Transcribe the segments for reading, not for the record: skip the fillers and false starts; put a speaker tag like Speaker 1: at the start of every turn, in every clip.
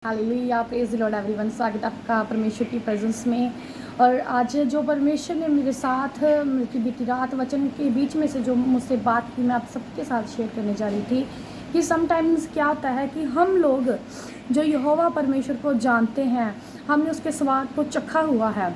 Speaker 1: Hallelujah, praise the Lord everyone. स्वागत आपका परमेश्वर की प्रेजेंस में। और आज जो परमेश्वर ने मेरे साथ की बीती रात वचन के बीच में से जो मुझसे बात की, मैं आप सबके साथ शेयर करने जा रही थी कि समटाइम्स क्या होता है कि हम लोग जो यहोवा परमेश्वर को जानते हैं, हमने उसके स्वाद को चखा हुआ है।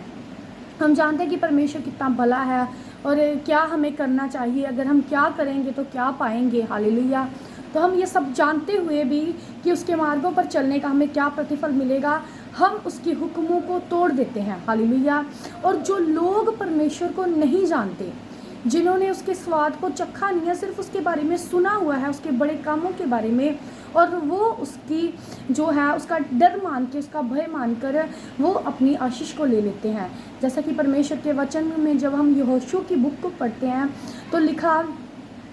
Speaker 1: हम जानते हैं कि परमेश्वर कितना भला है और क्या हमें करना चाहिए, अगर हम क्या करेंगे तो क्या पाएंगे। हालेलुया। तो हम ये सब जानते हुए भी कि उसके मार्गों पर चलने का हमें क्या प्रतिफल मिलेगा, हम उसके हुक्मों को तोड़ देते हैं। हालेलुया। और जो लोग परमेश्वर को नहीं जानते, जिन्होंने उसके स्वाद को चखा नहीं है, सिर्फ उसके बारे में सुना हुआ है, उसके बड़े कामों के बारे में, और वो उसकी जो है उसका डर मान के, उसका भय मानकर वो अपनी आशीष को ले लेते हैं। जैसा कि परमेश्वर के वचन में जब हम यहोशू की बुक को पढ़ते हैं तो लिखा,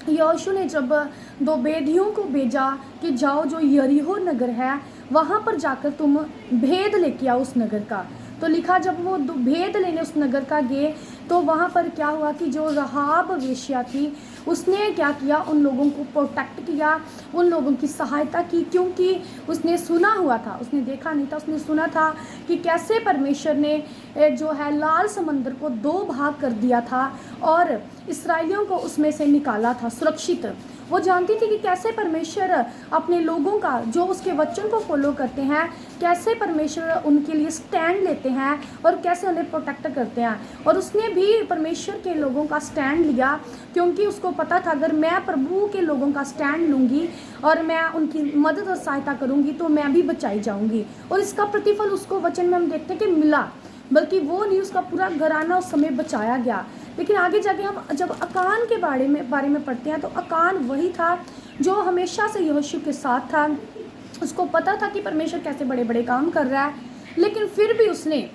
Speaker 1: यहोशू ने जब दो बेदियों को भेजा कि जाओ जो यरीहो नगर है वहाँ पर जाकर तुम भेद लेके आओ उस नगर का। तो लिखा जब वो भेद लेने उस नगर का गए तो वहाँ पर क्या हुआ कि जो रहाब वेश्या थी उसने क्या किया, उन लोगों को प्रोटेक्ट किया, उन लोगों की सहायता की, क्योंकि उसने सुना हुआ था, उसने देखा नहीं था, उसने सुना था कि कैसे परमेश्वर ने जो है लाल समंदर को दो भाग कर दिया था और इस्राएलियों को उसमें से निकाला था सुरक्षित। वो जानती थी कि कैसे परमेश्वर अपने लोगों का जो उसके वचन को फॉलो करते हैं, कैसे परमेश्वर उनके लिए स्टैंड लेते हैं और कैसे उन्हें प्रोटेक्ट करते हैं। और उसने भी परमेश्वर के लोगों का स्टैंड लिया, क्योंकि उसको पता था अगर मैं प्रभु के लोगों का स्टैंड लूँगी और मैं उनकी मदद और सहायता करूँगी तो मैं भी बचाई जाऊँगी। और इसका प्रतिफल उसको वचन में हम देखते हैं कि मिला, बल्कि वो नहीं, उसका पूरा घराना उस समय बचाया गया। लेकिन आगे जाके हम जब अकान के बारे में पढ़ते हैं तो अकान वही था जो हमेशा से यहोशू के साथ था। उसको पता था कि परमेश्वर कैसे बड़े बड़े काम कर रहा है, लेकिन फिर भी उसने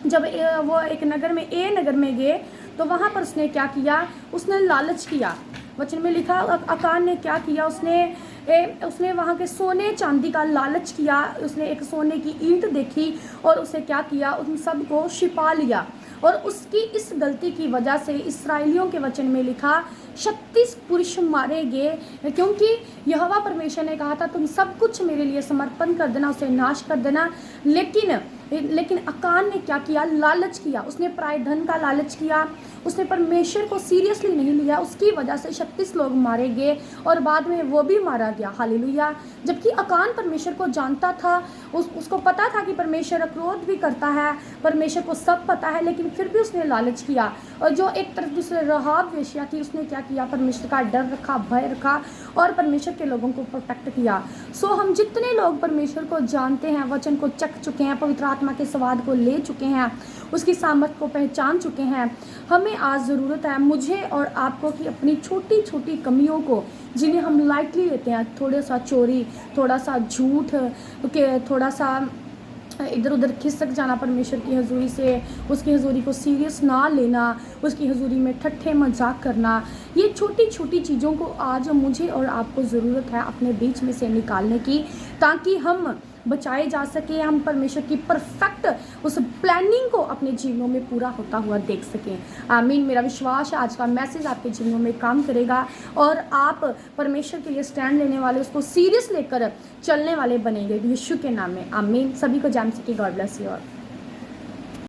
Speaker 1: जब वो एक नगर में नगर में गए तो वहाँ पर उसने क्या किया, उसने लालच किया। वचन में लिखा अकान ने क्या किया, उसने वहाँ के सोने चांदी का लालच किया। उसने एक सोने की ईंट देखी और उसे क्या किया, उन सब को छिपा लिया। और उसकी इस गलती की वजह से इस्राएलियों के वचन में लिखा 36 पुरुष मारे गए, क्योंकि यहोवा परमेश्वर ने कहा था तुम सब कुछ मेरे लिए समर्पण कर देना, उसे नाश कर देना। लेकिन अकान ने क्या किया, लालच किया। उसने प्राय धन का लालच किया, उसने परमेश्वर को सीरियसली नहीं लिया। उसकी वजह से 36 लोग मारे गए और बाद में वो भी मारा गया। हालेलुया। जबकि अकान परमेश्वर को जानता था, उसको पता था कि परमेश्वर क्रोध भी करता है, परमेश्वर को सब पता है, लेकिन फिर भी उसने लालच किया। और जो एक तरफ दूसरे रहाब वेश्या थी, उसने क्या किया, परमेश्वर का डर रखा, भय रखा और परमेश्वर के लोगों को प्रोटेक्ट किया। सो हम जितने लोग परमेश्वर को जानते हैं, वचन को चख चुके हैं, पवित्र आत्मा के स्वाद को ले चुके हैं, उसकी सामर्थ को पहचान चुके हैं, हमें आज ज़रूरत है, मुझे और आपको, कि अपनी छोटी छोटी कमियों को जिन्हें हम लाइटली लेते हैं, थोड़ा सा चोरी, थोड़ा सा झूठ, थोड़ा सा इधर उधर खिसक जाना परमेश्वर की हजूरी से, उसकी हजूरी को सीरियस ना लेना, उसकी हजूरी में ठट्ठे मजाक करना, ये छोटी छोटी चीज़ों को आज मुझे और आपको ज़रूरत है अपने बीच में से निकालने की, ताकि हम बचाए जा सके, हम परमेश्वर की परफेक्ट उस प्लानिंग को अपने जीवनों में पूरा होता हुआ देख सकें। आमीन। मेरा विश्वास है आज का मैसेज आपके जीवनों में काम करेगा और आप परमेश्वर के लिए स्टैंड लेने वाले, उसको सीरियस लेकर चलने वाले बनेंगे यीशु के नाम में। आमीन। सभी को जय मसीह की। God bless you all.